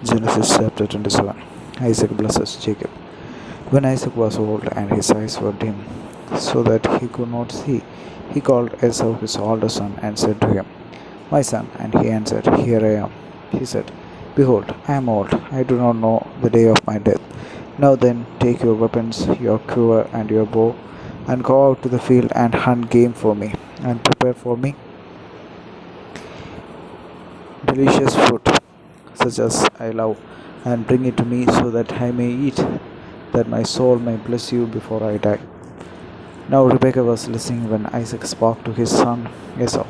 Genesis chapter 27. Isaac blesses Jacob. When Isaac was old and his eyes were dim, so that he could not see, he called Esau his older son and said to him, My son. And he answered, Here I am. He said, Behold, I am old, I do not know the day of my death. Now then, take your weapons, your quiver and your bow, and go out to the field and hunt game for me, and prepare for me delicious fruit, such as I love, and bring it to me so that I may eat, that my soul may bless you before I die. Now Rebekah was listening when Isaac spoke to his son Esau.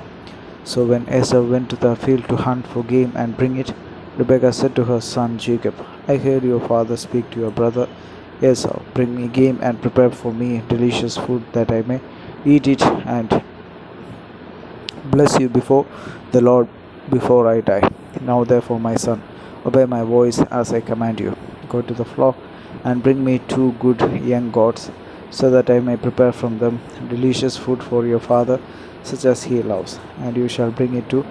So when Esau went to the field to hunt for game and bring it, Rebekah said to her son Jacob, I heard your father speak to your brother Esau, Bring me game and prepare for me delicious food, that I may eat it and bless you before the Lord before I die. Now therefore, my son, obey my voice as I command you. Go to the flock and bring me 2 good young goats, so that I may prepare from them delicious food for your father, such as he loves, and you shall bring it to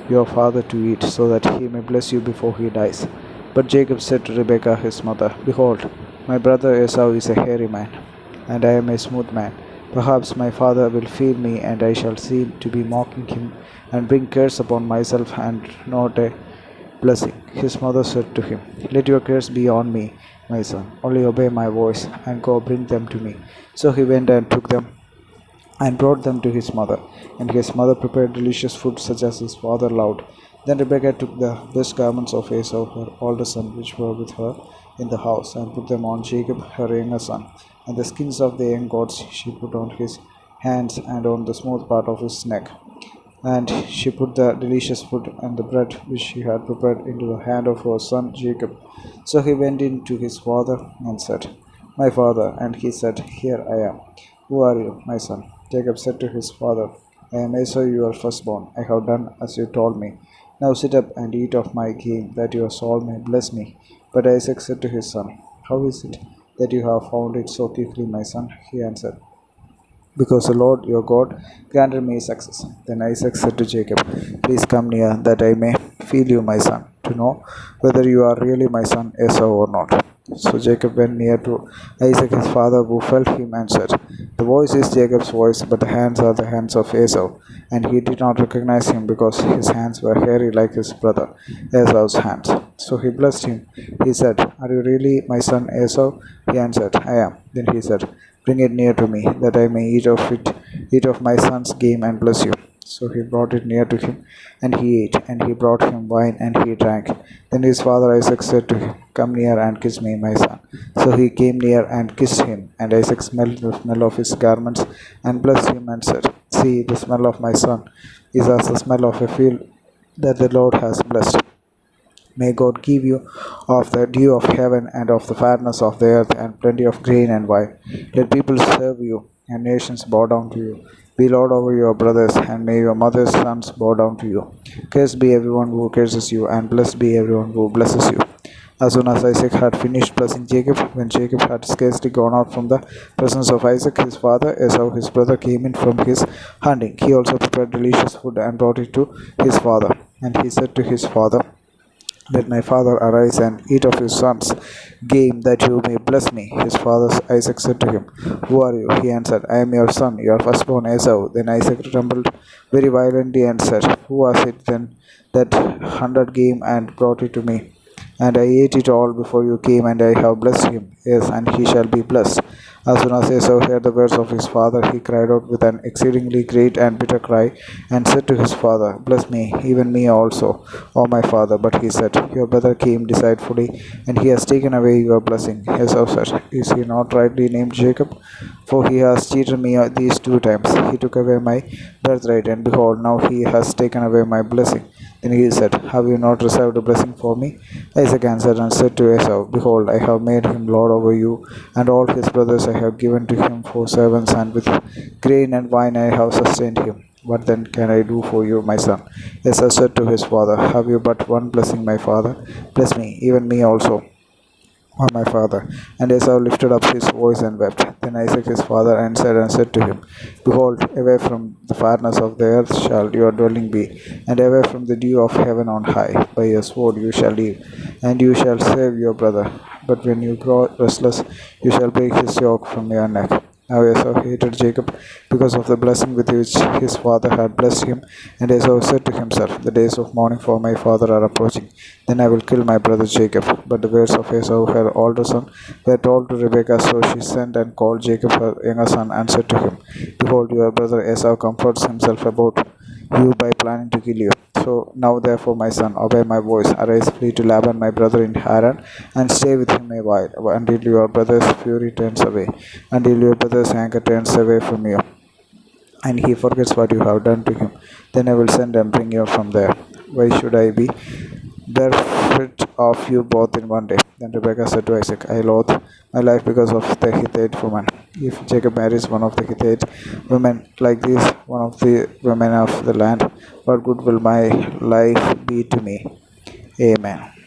your father to eat, so that he may bless you before he dies. But Jacob said to Rebekah his mother, Behold, my brother Esau is a hairy man, and I am a smooth man. Perhaps my father will feel me, and I shall seem to be mocking him, and bring curse upon myself, and not a blessing. His mother said to him, Let your curse be on me, my son. Only obey my voice, and go bring them to me. So he went and took them, and brought them to his mother. And his mother prepared delicious food, such as his father loved. Then Rebekah took the best garments of Esau, her older son, which were with her in the house, and put them on Jacob, her younger son. And the skins of the young goats she put on his hands and on the smooth part of his neck. And she put the delicious food and the bread which she had prepared into the hand of her son Jacob. So he went in to his father and said, My father. And he said, Here I am. Who are you, my son? Jacob said to his father, I am Esau, your firstborn. I have done as you told me. Now sit up and eat of my game, that your soul may bless me. But Isaac said to his son, How is it that you have found it so quickly, my son? He answered, Because the Lord your God granted me success. Then Isaac said to Jacob, Please come near, that I may feel you, my son, to know whether you are really my son Esau or not. So Jacob went near to Isaac his father, who felt him and said, The voice is Jacob's voice, but the hands are the hands of Esau. And he did not recognize him, because his hands were hairy like his brother Esau's hands. So he blessed him. He said, Are you really my son Esau? He answered, I am. Then he said, Bring it near to me, that I may eat of my son's game and bless you. So he brought it near to him, and he ate, and he brought him wine, and he drank. Then his father Isaac said to him, Come near and kiss me, my son. So he came near and kissed him, and Isaac smelled the smell of his garments, and blessed him, and said, See, the smell of my son is as the smell of a field that the Lord has blessed. May God give you of the dew of heaven, and of the fatness of the earth, and plenty of grain and wine. Let people serve you, and nations bow down to you. Be Lord over your brothers, and may your mother's sons bow down to you. Cursed be everyone who curses you, and blessed be everyone who blesses you. As soon as Isaac had finished blessing Jacob, when Jacob had scarcely gone out from the presence of Isaac his father, Esau his brother came in from his hunting. He also prepared delicious food and brought it to his father. And he said to his father, Let my father arise and eat of his son's game, that you may bless me. His father Isaac said to him, Who are you? He answered, I am your son, your firstborn Esau. Then Isaac trembled very violently and said, Who was it then that hunted game and brought it to me? And I ate it all before you came, and I have blessed him. Yes, and he shall be blessed. As soon as Esau heard the words of his father, he cried out with an exceedingly great and bitter cry, and said to his father, Bless me, even me also, O my father. But he said, Your brother came deceitfully, and he has taken away your blessing. Esau said, Is he not rightly named Jacob? For he has cheated me these 2 times. He took away my birthright, and behold, now he has taken away my blessing. Then he said, Have you not reserved a blessing for me? Isaac answered and said to Esau, Behold, I have made him lord over you, and all his brothers I have given to him for servants, and with grain and wine I have sustained him. What then can I do for you, my son? Esau said to his father, Have you but one blessing, my father? Bless me, even me also, my father. And Esau lifted up his voice and wept. Then Isaac his father answered and said to him, Behold, away from the fatness of the earth shall your dwelling be, and away from the dew of heaven on high. By your sword you shall live, and you shall save your brother. But when you grow restless, you shall break his yoke from your neck. Now Esau hated Jacob because of the blessing with which his father had blessed him, and Esau said to himself, The days of mourning for my father are approaching. Then I will kill my brother Jacob. But the words of Esau, her older son, were told to Rebekah, so she sent and called Jacob her younger son, and said to him, Behold, your brother Esau comforts himself about you by planning to kill you. So now therefore, my son, obey my voice. Arise, flee to Laban my brother in Haran, and stay with him a while, until your brother's fury turns away, until your brother's anger turns away from you, and he forgets what you have done to him. Then I will send and bring you from there. Why should I be bereft of you both in one day? Then Rebekah said to Isaac, I loathe my life because of the Hittite woman. If Jacob marries one of the Hittite women like this, one of the women of the land, what good will my life be to me? Amen.